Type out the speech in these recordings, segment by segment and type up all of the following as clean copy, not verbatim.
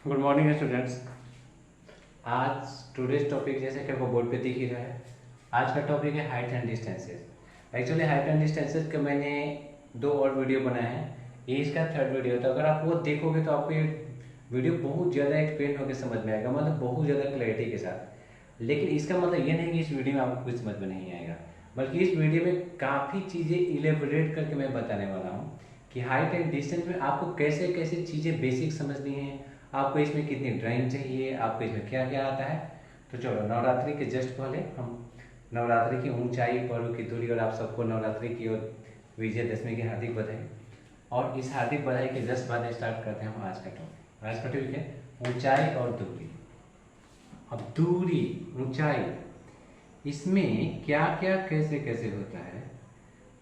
Good morning students. आज today's topic जैसे कि आपको बोर्ड पे दिख ही रहा है, आज का टॉपिक है height and distances. Actually height and distances के मैंने 2 और वीडियो बनाए हैं, ये इसका 3rd वीडियो था। अगर आप वो देखोगे तो आपको ये वीडियो बहुत ज़्यादा एक्सप्लेन होकर समझ में आएगा, मतलब बहुत ज़्यादा क्लैरिटी के साथ। लेकिन इसका मतलब ये नहीं कि इस वीडियो में आपको कुछ समझ में नहीं आएगा, बल्कि इस वीडियो में काफ़ी चीज़ें इलेबोरेट करके मैं बताने वाला हूँ कि हाइट एंड डिस्टेंस में आपको कैसे कैसे चीज़ें बेसिक समझनी है, आपको इसमें कितनी ड्राइंग चाहिए, आपको इसमें क्या क्या आता है। तो चलो, नवरात्रि के जस्ट पहले हम नवरात्रि की ऊंचाई, पर्व की दूरी और आप सबको नवरात्रि की और विजयदशमी की हार्दिक बधाई। और इस हार्दिक बधाई के जस्ट बाद स्टार्ट करते हैं हम आज का टॉपिक। आज का टॉपिक है ऊंचाई और दूरी। अब दूरी, ऊंचाई, इसमें क्या क्या कैसे कैसे होता है,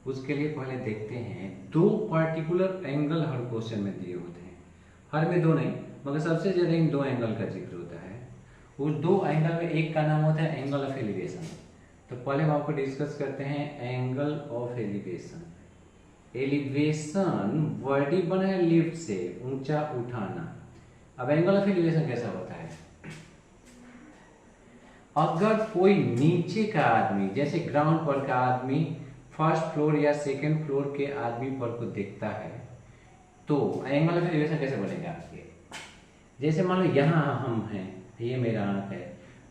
उसके लिए पहले देखते हैं। 2 पर्टिकुलर एंगल हर क्वेश्चन में दिए होते हैं, हर में 2 नहीं मगर सबसे ज्यादा इन 2 एंगल का जिक्र होता है। उस 2 एंगल में एक का नाम होता है एंगल ऑफ एलिवेशन। तो पहले हम आपको डिस्कस करते हैं angle of elevation. Elevation word ही बना है लिफ्ट से, ऊंचा उठाना। अब एंगल ऑफ एलिवेशन कैसा होता है? अगर कोई नीचे का आदमी, जैसे ग्राउंड पर का आदमी फर्स्ट फ्लोर या सेकंड फ्लोर के आदमी पर को देखता है, तो एंगल ऑफ एलिवेशन कैसे बनेगा आपके? जैसे मान लो यहाँ हम हैं, ये मेरा आंख है,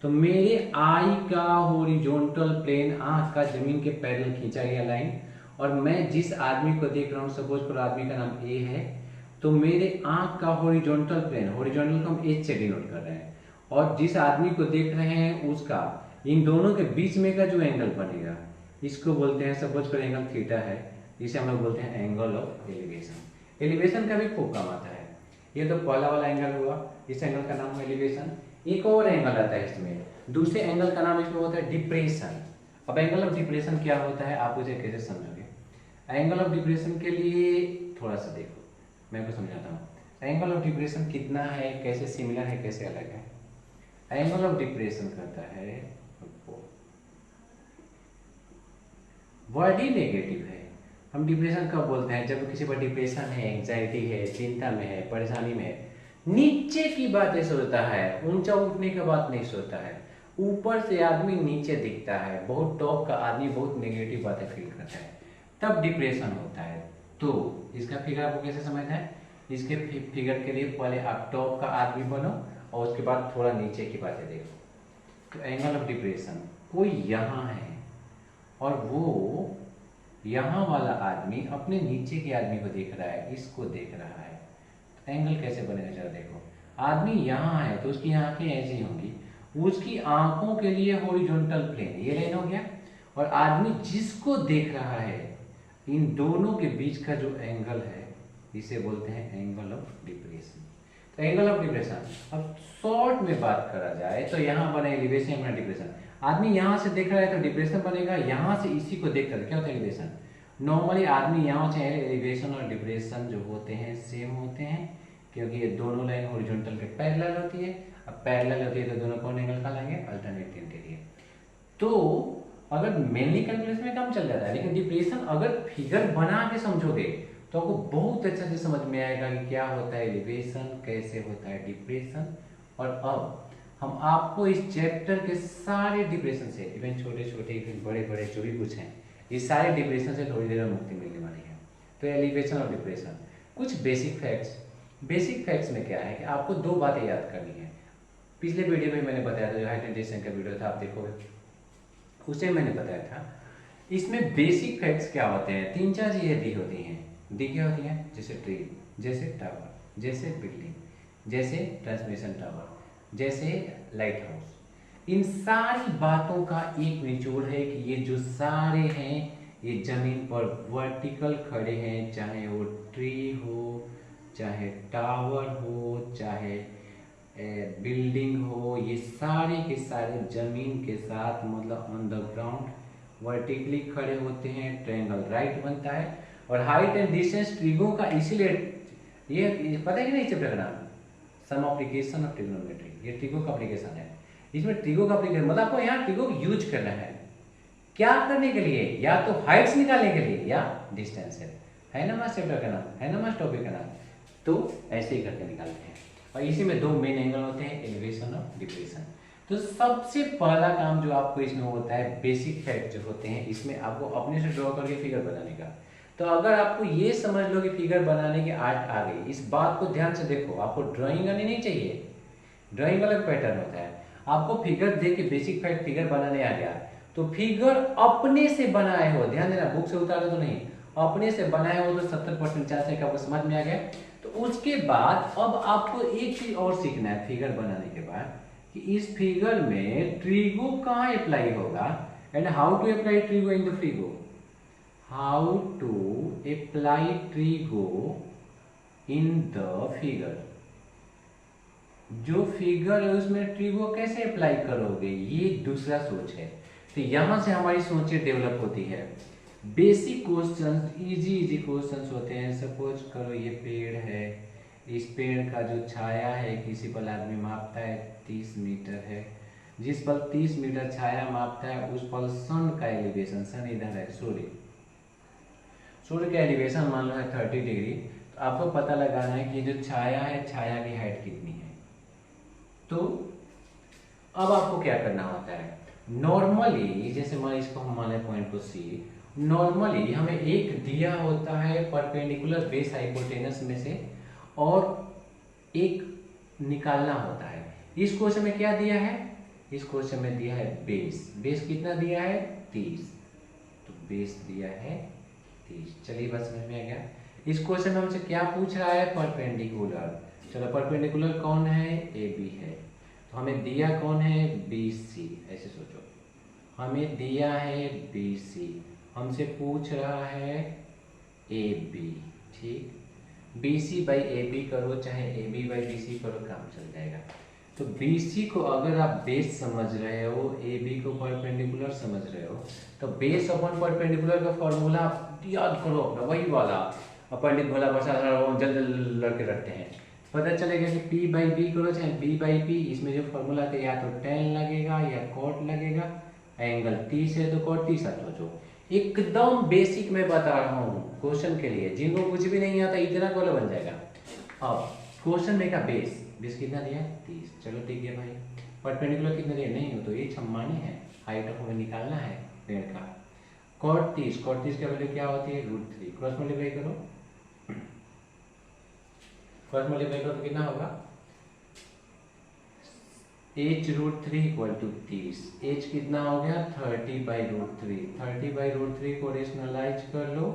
तो मेरे आई का हॉरिजॉन्टल प्लेन, आंख का जमीन के पैरेलल खींचा गया लाइन, और मैं जिस आदमी को देख रहा हूँ, सपोज पर आदमी का नाम ए है, तो मेरे आंख का हॉरिजॉन्टल प्लेन, हॉरिजॉन्टल को हम एच से डिनोट कर रहे हैं, और जिस आदमी को देख रहे हैं उसका, इन दोनों के बीच में का जो एंगल बनेगा, इसको बोलते हैं, सपोज पर एंगल थीटा है, इसे हम लोग बोलते हैं एंगल ऑफ एलिवेशन। एलिवेशन का भी खूब काम आता है। ये तो पहला वाला एंगल हुआ, इस एंगल का नाम है एलिवेशन। एक और एंगल आता है इसमें, दूसरे एंगल का नाम इसमें होता है डिप्रेशन। अब एंगल ऑफ डिप्रेशन क्या होता है, आप उसे कैसे समझोगे? एंगल ऑफ डिप्रेशन के लिए थोड़ा सा देखो, मैं आपको समझाता हूँ। एंगल ऑफ डिप्रेशन कितना है, कैसे सिमिलर है, कैसे अलग है। एंगल ऑफ डिप्रेशन करता है, वर्ड ही नेगेटिव है। हम डिप्रेशन कब बोलते हैं? जब किसी पर डिप्रेशन है, एंजाइटी है, चिंता में है, परेशानी में है, नीचे की बातें सोचता है, ऊंचा उठने की बात नहीं सोचता है, ऊपर से आदमी नीचे दिखता है, बहुत टॉप का आदमी बहुत नेगेटिव बातें फील करता है, तब डिप्रेशन होता है। तो इसका फिगर आपको कैसे समझना है? इसके फिगर के लिए पहले आप टॉप का आदमी बनो और उसके बाद थोड़ा नीचे की बातें देखो। तो एंगल ऑफ डिप्रेशन, कोई यहाँ है और वो यहाँ वाला आदमी अपने नीचे के आदमी को देख रहा है, इसको देख रहा है, तो एंगल कैसे बनेगा जरा देखो। आदमी यहाँ है तो उसकी आंखें ऐसी होंगी, उसकी आंखों के लिए हॉरिजॉन्टल प्लेन ये लाइन हो गया, और आदमी जिसको देख रहा है, इन दोनों के बीच का जो एंगल है, इसे बोलते हैं एंगल ऑफ डिप्रेशन। तो एंगल ऑफ डिप्रेशन, अब शॉर्ट में बात करा जाए तो यहाँ बने एलिवेशन, यहाँ डिप्रेशन। आदमी यहाँ से देख रहा है तो डिप्रेशन बनेगा, यहाँ से इसी को देख कर क्या होता है एलिवेशन। नॉर्मली आदमी यहाँ से एलिवेशन और डिप्रेशन जो होते हैं सेम होते हैं, क्योंकि ये दोनों लाइन हॉरिजॉन्टल के पैरेलल होती है। अब पैरेलल होती है तो दोनों कौन एंगल का लेंगे? अल्टरनेट के लिए। तो अगर मेनली कैलकुलेशन में काम चल जाता है, लेकिन डिप्रेशन अगर फिगर बना के समझोगे तो आपको बहुत अच्छे से समझ में आएगा कि क्या होता है एलिवेशन, कैसे होता है डिप्रेशन। और अब हम आपको इस चैप्टर के सारे डिप्रेशन से, इवन छोटे छोटे इवन बड़े बड़े जो भी कुछ हैं, इस सारे डिप्रेशन से थोड़ी देर में मुक्ति मिलने वाली है। तो एलिवेशन और डिप्रेशन, कुछ बेसिक फैक्ट्स। बेसिक फैक्ट्स में क्या है कि आपको 2 बातें याद करनी है। पिछले वीडियो में मैंने बताया था, जो हाइट एंड डिस्टेंस का वीडियो था, आप देखोगे उसे मैंने बताया था। इसमें बेसिक फैक्ट्स क्या होते हैं? 3-4 चीजें दी होती हैं। दी क्या होती हैं? जैसे ट्री, जैसे टावर, जैसे बिल्डिंग, जैसे ट्रांसमिशन टावर, जैसे लाइट हाउस। इन सारी बातों का एक निचोड़ है कि ये जो सारे हैं ये जमीन पर वर्टिकल खड़े हैं, चाहे वो ट्री हो, चाहे टावर हो, चाहे बिल्डिंग हो, ये सारे के सारे जमीन के साथ, मतलब ऑन द ग्राउंड वर्टिकली खड़े होते हैं, ट्रायंगल राइट बनता है। और हाइट एंड डिस्टेंस ट्रिगो का इसीलिए, ये पता है कि नहीं चैप्टर का नाम, सम एप्लीकेशन ऑफ ट्रिग्नोमेट्री, ये ट्रिगो का एप्लीकेशन है। इसमें ट्रिगो का एप्लीकेशन मतलब आपको यहाँ ट्रिगो यूज करना है, क्या करने के लिए? या तो हाइट्स निकालने के लिए या डिस्टेंस है ना मास चैप्टर का नाम, है ना मास टॉपिक का नाम। तो ऐसे ही करके निकालते हैं। और इसी में दो मेन एंगल होते हैं, एलिवेशन और डिप्रेशन। तो सबसे पहला काम जो आपको इसमें होता है, बेसिक फैक्ट जो होते हैं इसमें आपको अपने से ड्रॉ करके फिगर बनाने का। तो अगर आपको ये समझ लो कि फिगर बनाने की आर्ट आ गई, इस बात को ध्यान से देखो, आपको ड्राइंग आनी नहीं चाहिए, ड्राइंग अलग पैटर्न होता है। आपको फिगर देख के बेसिक फैक्ट फिगर बनाने आ गया, तो फिगर अपने से बनाए हो, ध्यान देना, बुक से उतारे तो नहीं, अपने से बनाए हो तो 70% चांस है कि आपको समझ में आ गया। तो उसके बाद अब आपको एक चीज और सीखना है फिगर बनाने के बाद, कि इस फिगर में ट्रीगो कहाँ अप्लाई होगा and how to apply trigo in the figure, how to apply trigo in the figure. जो फिगर है उसमें ट्रीगो कैसे अप्लाई करोगे, ये दूसरा सोच है। तो यहां से हमारी सोचें डेवलप होती है। बेसिक क्वेश्चंस, इजी क्वेश्चंस होते हैं। सपोज करो ये पेड़ है, इस पेड़ का जो छाया है किसी पल आदमी मापता है 30 मीटर है, जिस पल 30 मीटर छाया मापता है उस पल सन का एलिवेशन, सन इधर है, सूर्य का एलिवेशन मान लो है 30 डिग्री। तो आपको पता लगाना है कि जो छाया है, छाया की हाइट कितनी है। तो अब आपको क्या करना होता है, नॉर्मली जैसे मान इसको हम माने पॉइंट को सी, नॉर्मली हमें एक दिया होता है परपेंडिकुलर बेस हाइपोटेनस में से, और एक निकालना होता है। इस क्वेश्चन में क्या दिया है, इस क्वेश्चन में दिया है बेस, बेस कितना दिया है 30, तो बेस दिया है 30। चलिए बात समझ में आ गया। इस क्वेश्चन में हमसे क्या पूछ रहा है, परपेंडिकुलर। चलो परपेंडिकुलर कौन है, ए बी है, तो हमें दिया कौन है, बी सी। ऐसे सोचो, हमें दिया है बी सी, हमसे पूछ रहा है ए बी, ठीक। B C by A B करो, चाहे A B by B C करो, काम चल जाएगा। तो बी सी को अगर आप बेस समझ रहे हो, ए बी को परपेंडिकुलर समझ रहे हो, तो बेस अपॉन परपेंडिकुलर का फॉर्मूला याद करो अपना, वही वाला। पंडित भोला प्रसाद जल्द लड़के रखते हैं, पता चलेगा कि P बाई बी करो चाहे B बाई पी, इसमें जो फॉर्मूला है या तो tan लगेगा या cot लगेगा, एंगल 30 है तो cot 30 सोचो। एकदम बेसिक मैं बता रहा हूँ क्वेश्चन के लिए, जिनको कुछ भी नहीं आता इतना कॉल बन जाएगा। अब क्वेश्चन में का बेस, बेस कितना दिया है 30, चलो ठीक है भाई। परपेंडिकुलर कितना दिया, नहीं हो तो ये छम्माने हैं, हाइट ऑफ हमें निकालना है पेड़ का। cot 30 का वैल्यू क्या होती है, √3, क्रॉस मल्टीप्लाई करो, क्रॉस मल्टीप्लाई करो तो कितना होगा, h√3 इक्वल टू 30, h कितना हो गया 30/√3, 30/√3 को रेशनलाइज कर लो,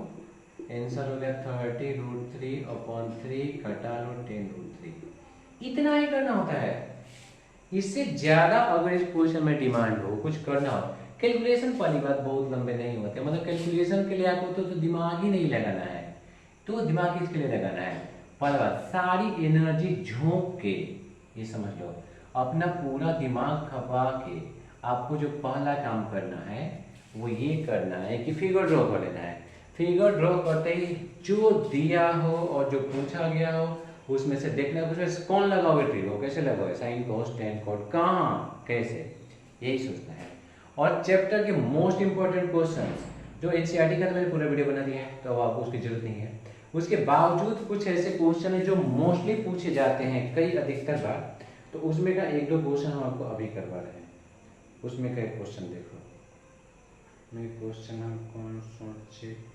आंसर हो गया 30√3/3, घटा लो 10√3। इतना ही करना होता है, इससे ज्यादा अगर इस क्वेश्चन में डिमांड हो, कुछ करना हो। कैलकुलेशन वाली बात बहुत लंबे नहीं होते, मतलब कैलकुलेशन के लिए आपको तो दिमाग ही नहीं लगाना है, तो दिमाग किसके लिए लगाना है, पहला बात सारी एनर्जी झोंक के, ये समझ लो, अपना पूरा दिमाग खपा के आपको जो पहला काम करना है वो ये करना है कि फिगर ड्रॉ कर लेना है। फिगर ड्रॉ करते ही जो दिया हो और जो पूछा गया हो उसमें से देखना है, उसमें कौन लगाओगे ट्रीगो, कैसे लगाओगे, साइन कॉस टेन कॉट, कहाँ कैसे, यही सोचना है। और चैप्टर के मोस्ट इंपॉर्टेंट क्वेश्चंस जो एनसीईआरटी का तो मैंने पूरा वीडियो बना दिया है, तो अब आपको उसकी जरूरत नहीं है। उसके बावजूद कुछ ऐसे क्वेश्चन है जो मोस्टली पूछे जाते हैं कई अधिकतर बार, तो उसमें का एक दो क्वेश्चन हम आपको अभी करवा रहे हैं। उसमें का एक क्वेश्चन देखो, मैं क्वेश्चन हम कौन सोचे थे,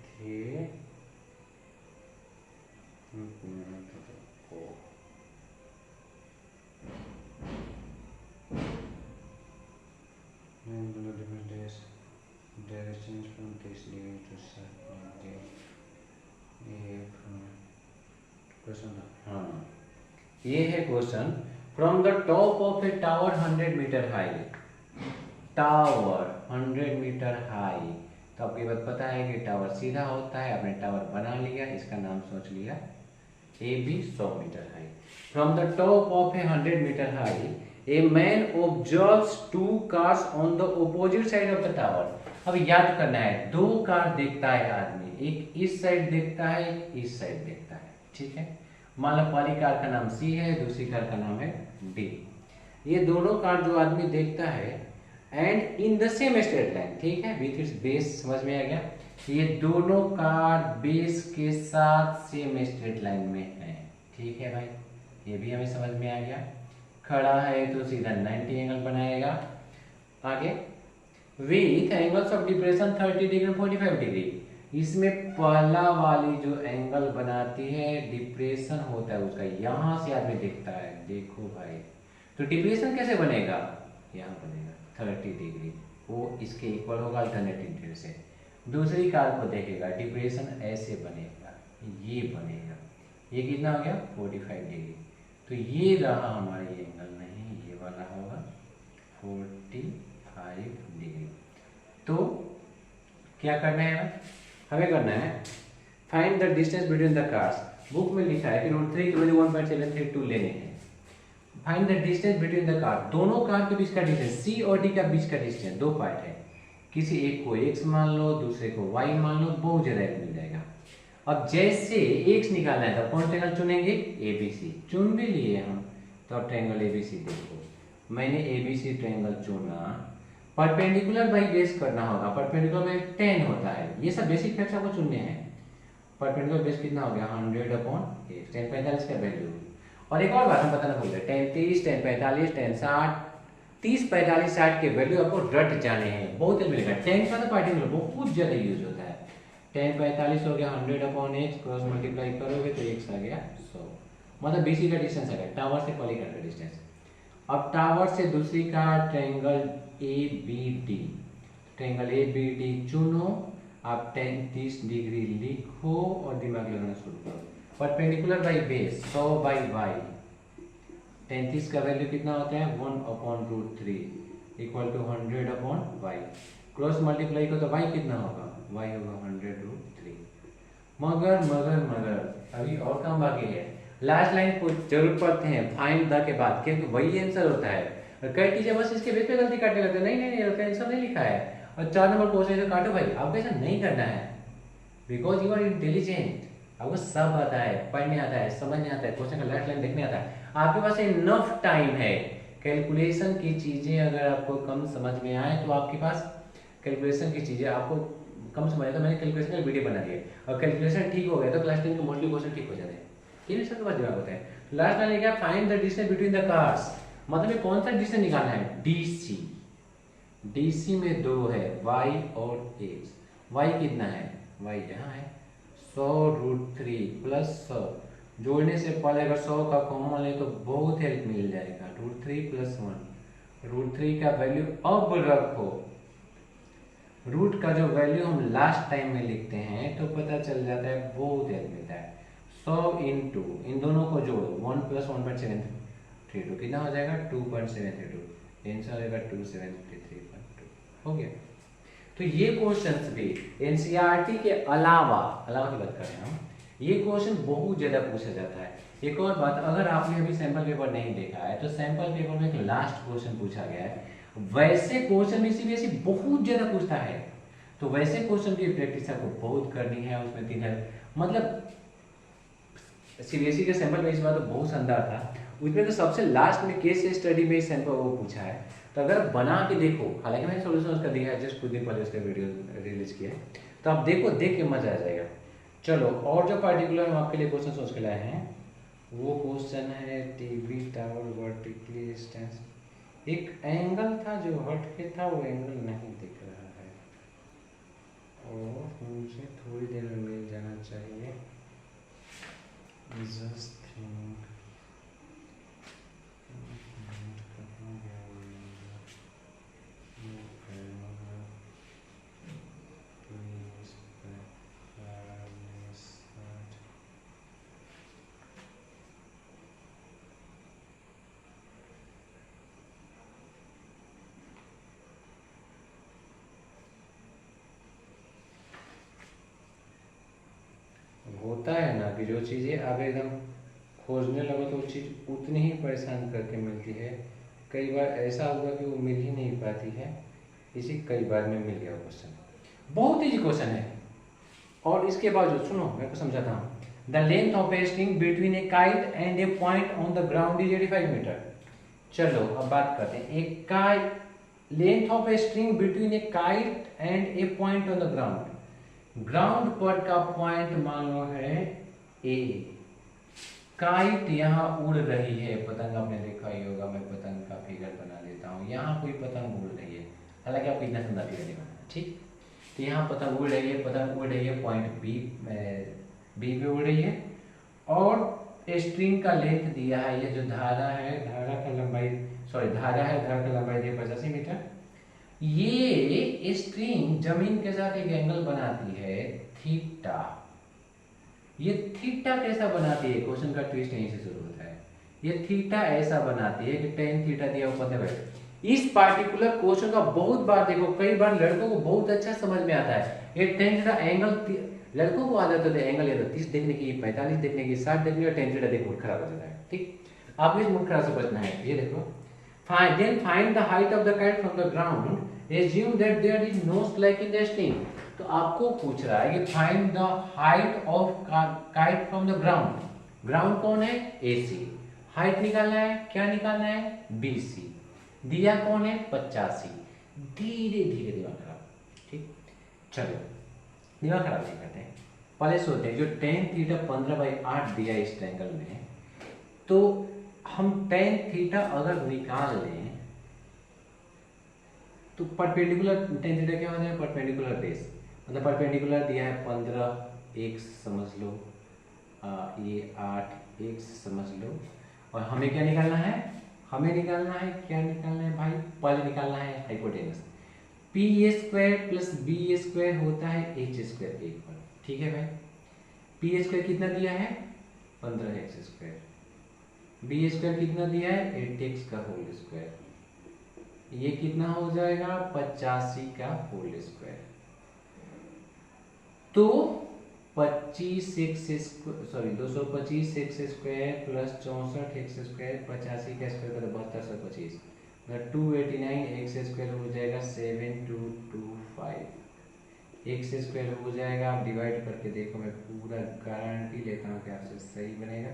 हाँ ये है question, from the top of a tower 100 metre high, tower 100 metre high. तो आपको ये बात पता है कि टावर सीधा होता है, आपने टावर बना लिया, इसका नाम सोच लिया A B 100 metre high. From the top of a 100 metre high a man observes 2 cars on the opposite side of the tower. अब याद करना है, 2 कार देखता है आदमी, एक इस साइड देखता है, एक इस साइड देखता है, ठीक है। मान लो पहली कार का नाम सी है, दूसरी कार का नाम है डी। ये दोनों कार जो आदमी देखता है and in the same straight line, ठीक है, विथ इट्स बेस, समझ में आ गया। ये दोनों कार बेस के साथ सेम स्ट्रेट लाइन में है, ठीक है भाई। ये भी हमें समझ में आ गया। खड़ा है तो सीधा 90 एंगल बनाएगा। आगे with angles of depression 30 degree 45 degree. इसमें पहला वाली जो एंगल बनाती है डिप्रेशन होता है उसका, यहां से आदमी देखता है। देखो भाई, तो डिप्रेशन कैसे बनेगा, यहाँ बनेगा 30 डिग्री, वो इसके इक्वल होगा अल्टरनेटिव से। दूसरी कार को देखेगा, डिप्रेशन ऐसे बनेगा, ये बनेगा, ये कितना हो गया 45 डिग्री। तो ये रहा हमारा ये एंगल, नहीं ये वाला होगा 45 डिग्री। तो क्या करना है हमें, करना है find the distance between the cars. Book में लिखा है कि √3 की वैल्यू 1.732 लेने हैं। Find the distance between the car, दोनों कार के बीच का डिस्टेंस, सी और डी का बीच का डिस्टेंस, दो पार्ट है, किसी एक को x मान लो, दूसरे को y मान लो, बहुत ज्यादा मिल जाएगा। अब जैसे x निकालना है तो कौन ट्रायंगल चुनेंगे, ABC। चुन भी लिए हम, तो अब ट्रायंगल ABC देखो, मैंने ABC ट्रायंगल चुना। परपेंडिकुलर बाई बेस करना होगा, परपेंडिकुलर में 10 होता है, ये सब बेसिक फैक्ट्स आपको चुनने हैं। परपेंडिकुलर बेस कितना हो गया 100/8, 10 45 का वैल्यू। और एक और बात हम बताना भूल गए, 10 30, 10 45, 10 60, 30 45 60 के वैल्यू आपको रट जाने हैं, बहुत मिलेगा। 10 का तो पार्टिकुलर बहुत ज्यादा यूज होता है। 10 45 हो गया 100/8, क्रॉस मल्टीप्लाई करोगे तो x आ गया 100, मतलब BC का डिस्टेंस आ गया, टावर से पॉलीगन का डिस्टेंस। अब टावर से दूसरी का ट्रायंगल ABD, ट्रायंगल ABD चुनो, आप 30 डिग्री लिखो और दिमाग लगाना शुरू करो। परपेंडिकुलर बाई बेस 100/y, 33 का वैल्यू कितना होता है 1/√3 equal to 100/y। Cross multiply को तो y कितना होगा, y होगा 100√3। मगर अभी और काम बाकी है। लास्ट लाइन को जरूर पढ़ते हैं फाइंड द के बाद, क्योंकि वही आंसर होता है। और कई टीचर बस इसके बेस पे गलती काटने लगते हैं, नहीं आंसर नहीं लिखा है और 4 नंबर क्वेश्चन से काटो। भाई आपको ऐसा नहीं करना है, बिकॉज यू आर इंटेलिजेंट, आपको सब आता है, पढ़ने आता है, समझने आता है, क्वेश्चन का लास्ट लाइन देखने आता है, आपके पास इनफ टाइम है। कैलकुलेशन की चीजें अगर आपको कम समझ में आए तो आपके पास कैलकुलेशन की चीजें आपको कम समझ आए तो मैंने कैलकुलेशन का वीडियो बना दिया, और कैलकुलेशन ठीक हो गया तो क्लास 10 के मोस्टली क्वेश्चन ठीक हो जाते हैं। तीन सबके पास जवाब होता है। लास्ट लाइन क्या, find the distance between the cars, मतलब कौन सा डिस्टेंस निकालना है, DC। DC में दो है, y और x। y कितना है, y यहाँ है 100√3 प्लस 100, जोड़ने से पहले अगर 100 का कॉमन ले तो बहुत हेल्प मिल जाएगा। √3 + 1, √3 का वैल्यू अब रखो, रूट का जो वैल्यू हम लास्ट टाइम में लिखते हैं तो पता चल जाता है, बहुत हेल्प मिलता है। 100 इंटू इन दोनों को जोड़ो, 1 + 1.732 कितना हो जाएगा 2.732, आंसर आएगा 2733.2। हो गया। तो ये क्वेश्चंस भी एनसीईआरटी के अलावा की बात करें हम, ये क्वेश्चन बहुत ज्यादा पूछा जाता है। एक और बात, अगर आपने अभी सैंपल पेपर नहीं देखा है तो सैंपल पेपर में एक लास्ट क्वेश्चन पूछा गया है। वैसे क्वेश्चन में सीबीएसई बहुत ज्यादा पूछता है, तो वैसे क्वेश्चन की प्रैक्टिस आपको बहुत करनी है। उसमें 3 है, मतलब सीबीएसई के सैंपल में इस बार तो बहुत शानदार था, उसमें तो सबसे लास्ट में केस स्टडी में सैंपल वो पूछा है। तो अगर बना के देखो, हालांकि मैंने सोल्यूशन उसका दिया है, जस्ट कुछ दिन पहले उसका वीडियो रिलीज किया है, तो आप देखो, देख के मजा आ जाएगा। चलो, और जो पार्टिकुलर हम आपके लिए क्वेश्चन सोच के लाए हैं वो क्वेश्चन है टीवी टावर वर्टिकली डिस्टेंस। एक एंगल था जो हट के था, वो एंगल नहीं दिख रहा है और मुझे थोड़ी देर में मिल जाना चाहिए। जस्ट थिंक, होता है ना कि जो चीज़ें आप एकदम खोजने लगो तो वो चीज़ उतनी ही परेशान करके मिलती है। कई बार ऐसा हुआ कि वो मिल ही नहीं पाती है, इसी कई बार में मिल गया क्वेश्चन। बहुत ईजी क्वेश्चन है। और इसके बावजूद सुनो, मैं को समझाता हूँ। The length of a string between a kite and a point on the ground is 85 metre. चलो अब बात करते हैं, एक kite, length of a string between a kite and a point on the ground. Ground पर का point मान लो है ए, काइट यहाँ उड़ रही है, पतंग आपने देखा ही होगा, मैं पतंग का फिगर बना देता हूँ। यहाँ कोई पतंग उड़ रही है, हालांकि आपको इतना सुंदर फिगर नहीं बनाना, ठीक। तो यहाँ पतंग उड़ रही है, पतंग उड़ रही है पॉइंट बी पे उड़ रही है, और स्ट्रिंग का लेंथ दिया है, ये जो धारा है, धारा का लंबाई, सॉरी धारा है, धारा का लंबाई दिया 85 मीटर। ये स्ट्रिंग जमीन के साथ एक एंगल बनाती है थीटा। ये थीटा कैसा बनाती है, क्वेश्चन का ट्विस्ट यहीं से शुरू होता है। ये थीटा ऐसा बनाती है कि टेन थीटा दिया ऊपर देखो। इस पार्टिकुलर क्वेश्चन का बहुत बार देखो, कई बार लड़कों को बहुत अच्छा समझ में आता है। ये टेन थीटा एंगल, लड़कों को आदत होती है एंगल या तो 30 देखने की, 45 देखने की, 60 देखने की, टेन थीटा देख मूड खराब हो जाता है, ठीक। आपको इस मूड खराब से बचना है। ये देखो, then find the height of the kite from the ground, assume that there is no slack in the string। तो आपको पूछ रहा है कि find the height of kite from the ground। Ground कौन है, AC। हाइट निकालना है, क्या निकालना है, BC। दिया कौन है, 85। धीरे धीरे दिमाग खराब, ठीक। चलो दिमाग खराब नहीं करते हैं, पहले सोचते हैं जो टेन थीटा 15/8 दिया इस ट्रायंगल में, तो हम टेन थीटा अगर निकाल लें तो परपेंडिकुलर टेन थीटा क्या हो जाए, परपेंडिकुलर बेस, मतलब परपेंडिकुलर दिया है 15 x समझ लो, ये 8 x समझ लो, और हमें क्या निकालना है, हमें निकालना है, क्या निकालना है भाई, पहले निकालना है हाइपोटेनस। p² + b² होता है h² एक पर, ठीक है भाई। p² कितना दिया है, 15x², b² कितना दिया है, 8x का होल स्क्वायर, ये कितना हो जाएगा, 85 का होल स्क्वायर। तो 225x² + 64x² + 85 का स्क्वायर करो 7225, 289x² हो जाएगा 7225, x² हो जाएगा। आप डिवाइड करके देखो, मैं पूरा गारंटी लेता हूँ कि आपसे सही बनेगा।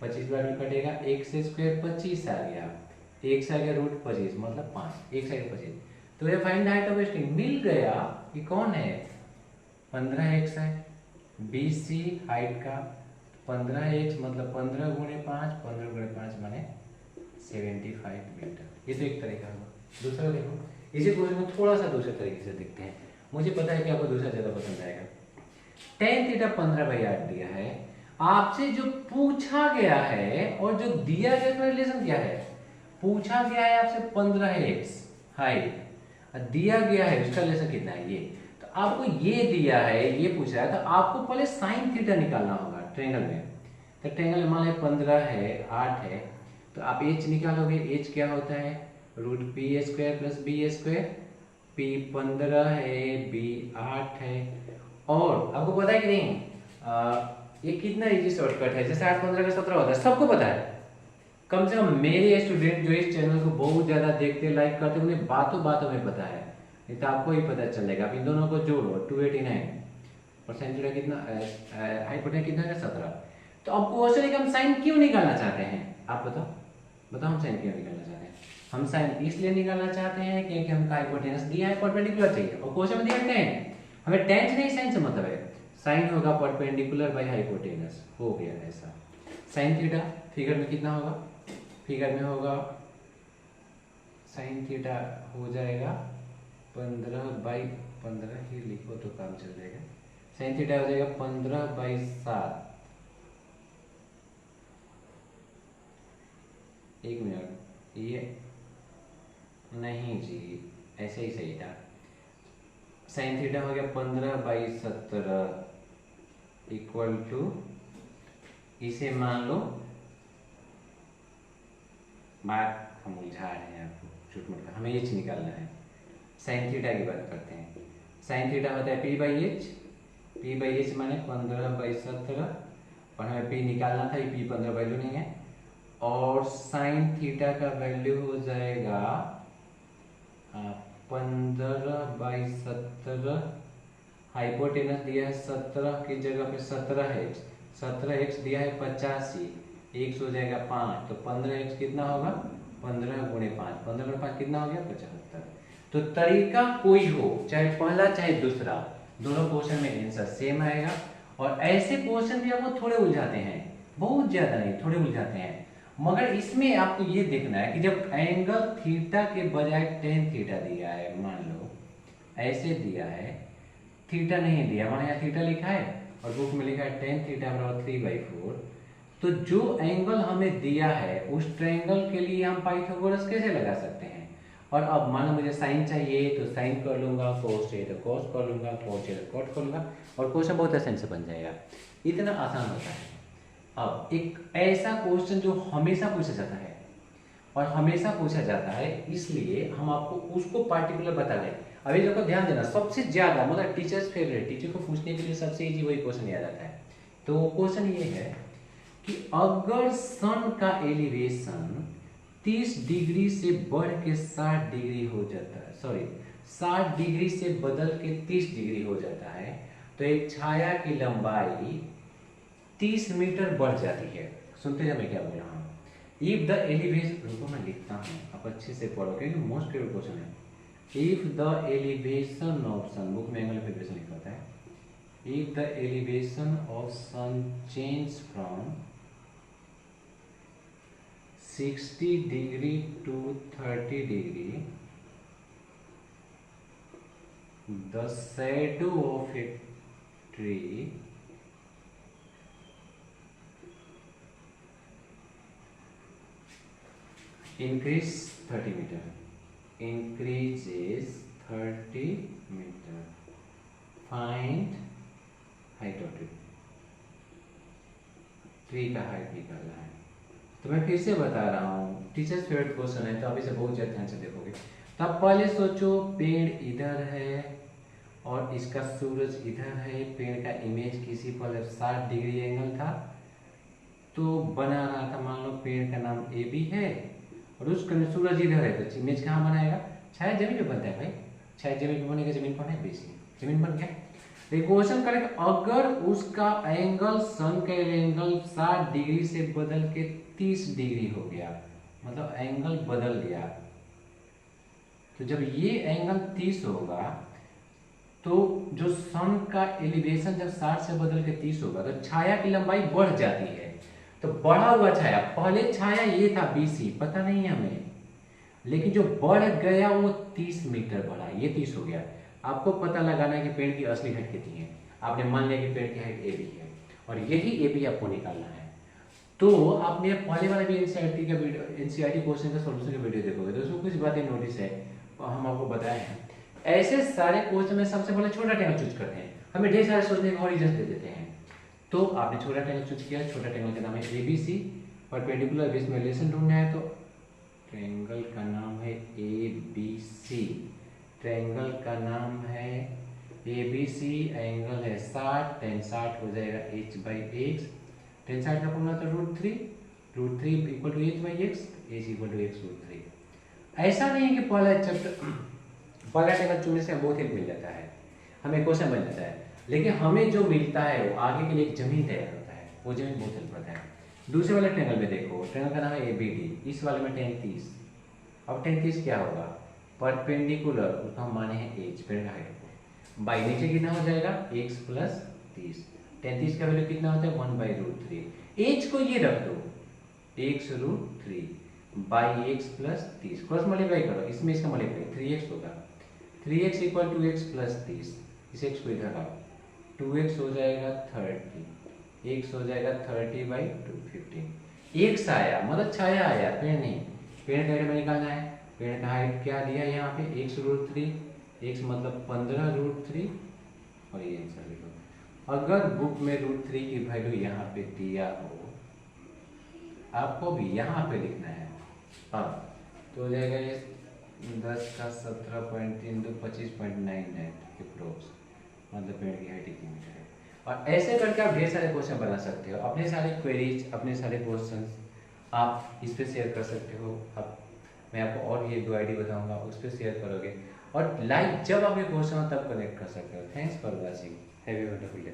25 बार में कटेगा, x² 25 आ गया, x आ गया √25 मतलब 5, x आ गया 25। तो ये फाइंड हाइट ऑफ स्ट्रिंग मिल गया, ये कौन है, 15x है। BC हाइट का 15x मतलब 15 × 5, 15 × 5 माने 75 मीटर। ये तो एक तरीका होगा। दूसरा देखो, इसी क्वेश्चन को थोड़ा सा दूसरे तरीके से देखते हैं, मुझे पता है कि आपको दूसरा ज्यादा पसंद आएगा। टेन थीटा 15/8 दिया है, आपसे जो पूछा गया है और जो दिया गया उसका रिलेशन क्या है। पूछा गया है आपसे 15x हाइट, दिया गया है उसका रिलेशन कितना है, ये तो आपको ये दिया है, ये पूछा है, तो आपको पहले साइन थीटा निकालना होगा ट्रायंगल में। तो ट्रायंगल मान लो 15 है, 8 है, तो आप h निकालोगे, h क्या होता है, √p² + b²। p 15 है, b 8 है, और आपको पता है कि नहीं, ये कितना इजी शॉर्टकट है, जैसे 8 15 का 17 होता है, सबको पता है। कम से कम मेरे स्टूडेंट जो इस चैनल को बहुत ज्यादा देखते लाइक करते हैं, उन्हें बातों बातों में पता है, नहीं तो आपको ही पता चलेगा। आप इन दोनों को जोड़ो, 289% कितना, हाइपोटेनस कितना है, 17। तो अब क्वेश्चन है कि हम साइन क्यों निकालना चाहते हैं, आप बताओ बताओ, हम साइन क्यों निकालना चाहते हैं। हम साइन इसलिए निकालना चाहते हैं क्योंकि हमका हाइपोटेनस दिया है, परपेंडिकुलर चाहिए, और क्वेश्चन में दिया है टेन, हमें टेन से नहीं साइन से मतलब है, साइन होगा परपेंडिकुलर बाय हाइपोटेनस, हो गया ऐसा। साइन थीटा फिगर में कितना होगा, फिगर में होगा साइन थीटा हो जाएगा 15/15 ही लिखो तो काम चल जाएगा। साइन थीटा हो जाएगा 15/7। एक मिनट, ये नहीं जी, ऐसे ही सही था। साइन थीटा हो गया 15/17 इक्वल टू, इसे मान लो, बात हम उलझा रहे हैं आपको, छूट मूट का, हमें एच निकालना है। साइन थीटा की बात करते हैं। साइन थीटा होता है p/h, p/h माने 15/17, और हमें p निकालना था, p 15 वैल्यू नहीं है, और साइन थीटा का वैल्यू हो जाएगा 15/17। हाइपोटेनस दिया है 17 की जगह पे 17x, 17x दिया है 85, x हो जाएगा 5, तो 15x कितना होगा, 15 × 5, 15 × 5 कितना हो गया, 75। तो तरीका कोई हो, चाहे पहला चाहे दूसरा, दोनों क्वेश्चन में आंसर सेम आएगा। और ऐसे क्वेश्चन भी आपको थोड़े उलझाते हैं, बहुत ज्यादा नहीं, थोड़े उलझाते हैं। मगर इसमें आपको ये देखना है कि जब एंगल थीटा के बजाय टेन थीटा दिया है, मान लो ऐसे दिया है, थीटा नहीं दिया, हमारे यहाँ थीटा लिखा है और बुक में लिखा है टेन थीटा बराबर 3/4, तो जो एंगल हमें दिया है उस ट्रायंगल के लिए हम पाइथागोरस कैसे लगा सकते हैं। और अब मान लो मुझे साइन चाहिए तो साइन कर लूंगा, कोस चाहिए तो कोस कर लूंगा, कॉट चाहिए तो कॉट कर लूंगा, और क्वेश्चन बहुत आसानी से बन जाएगा। इतना आसान होता है। अब एक ऐसा क्वेश्चन जो हमेशा पूछा जाता है, और हमेशा पूछा जाता है इसलिए हम आपको उसको पार्टिकुलर बता दें। अभी देखो ध्यान देना, सबसे ज्यादा मतलब टीचर्स फेवरेट, टीचर को पूछने के लिए सबसे इजी वही क्वेश्चन याद आता है। तो क्वेश्चन ये है कि अगर सन का एलिवेशन 30 डिग्री से बढ़ के 60 डिग्री हो जाता है, सॉरी 60 डिग्री से बदल के 30 डिग्री हो जाता है, तो एक छाया की लंबाई 30 मीटर बढ़ जाती है। सुनते हैं मैं क्या बोल रहा हूँ। इफ द एलिवेशन, रुको मैं लिखता हूँ, आप अच्छे से पढ़ो क्योंकि मोस्ट फेवरेट क्वेश्चन है। If the elevation of sun, book में एंगल ऑफ एलिवेशन लिखा होता है, if the elevation of sun change from 60 degree to 30 degree, the shadow of a tree increase 30 meter, increases 30 meter, find height of tree, tree का height निकालना है। तो मैं फिर से बता रहा हूँ, टीचर्स फेवरेट क्वेश्चन है तो आप इसे बहुत ध्यान से देखोगे। तो आप पहले सोचो पेड़ इधर है और इसका सूरज इधर है, पेड़ का इमेज किसी पर 60 डिग्री एंगल था तो बना रहा था, मान लो पेड़ का नाम ए बी है और उसका सूरज इधर है, तो इमेज कहाँ बनाएगा, छाया जमीन पे बनता है भाई, छाया जमीन पे बनेगा, जमीन पर है बेसी, जमीन बन गया। क्वेश्चन करेक्ट, अगर उसका एंगल सन का एंगल 60 डिग्री से बदल के 30 डिग्री हो गया, मतलब एंगल बदल गया, तो जब ये एंगल 30 होगा तो जो सन का एलिवेशन जब 60 से बदल के 30 होगा तो छाया की लंबाई बढ़ जाती है। तो बढ़ा हुआ छाया, पहले छाया ये था BC, पता नहीं हमें, लेकिन जो बढ़ गया वो 30 मीटर बढ़ा, ये 30 हो गया। आपको पता लगाना है कि पेड़ की असली हाइट कितनी है। आपने मान लिया कि पेड़ की हाइट AB है और यही AB आपको निकालना है। तो आपने पहले वाला भी एनसीईआरटी का वीडियो, एनसीईआरटी क्वेश्चन का सॉल्यूशन का वीडियो देखोगे तो उसमें कुछ बातें नोटिस है हम आपको बताए हैं। ऐसे सारे क्वेश्चन में सबसे पहले छोटा टेंगल चूज करते हैं, हमें ढेर सारे सोचने का और रीजन दे देते हैं। तो आपने छोटा टेंगल चूज किया, छोटा टेंगल का नाम है ABC, परपेंडिकुलर बेस में रिलेशन ढूंढना है, तो ट्रायंगल का नाम है ABC, ट्रायंगल का नाम है ABC, एंगल है 60, tan 60 हो जाएगा h/x, tan 60 का फॉर्मूला तो √3 equal to h/x, h equal to x √3। ऐसा नहीं है कि पहला चैप्टर पहला टेबल चुनने से बहुत हेल्प मिल जाता है, हमें क्वेश्चन बन जाता है, लेकिन हमें जो मिलता है वो आगे के लिए एक जमीन तैयार होता है, वो जमीन बहुत हेल्प करता है। दूसरे वाले ट्रायंगल में देखो, ट्रायंगल का नाम है ABD, इस वाले में tan 30, अब tan 30 क्या होगा, परपेंडिकुलर, उसका हम माने हैं h, पेड़ का हाइट को, बाई नीचे कितना हो जाएगा x + 30, tan 30 का वैल्यू कितना होता है 1/√3, h को ये रख दो x √3 by x + 30, cross multiply करो, इसमें इसका मल्टीप्लाई 3x होगा, 3x इक्वल टू x + 30, इस x को इधर लाओ, 2x हो जाएगा 30, x हो जाएगा 30/2 15, x आया मतलब छाया आया, पेड़ नहीं, पेड़ का हाइट में निकालना है, पेड़ का हाइट क्या दिया है यहाँ पे x √3, x मतलब 15√3 और ये आंसर लिखो। अगर बुक में √3 की वैल्यू यहाँ पे दिया हो, आपको भी यहाँ पे लिखना है, अब तो हो जाएगा ये 10 का 17.3 तो 25.99 अप्रोक्स, मतलब पेड़ की हाइट कितनी मीटर है। और ऐसे करके आप ढेर सारे क्वेश्चन बना सकते हो, अपने सारे क्वेरीज, अपने सारे क्वेश्चंस आप इस पर शेयर कर सकते हो। आप मैं आपको और ये 2 ID बताऊंगा, उस पर शेयर करोगे और लाइव जब आपके क्वेश्चन हो तब कनेक्ट कर सकते हो। Thanks for watching, have a wonderful day.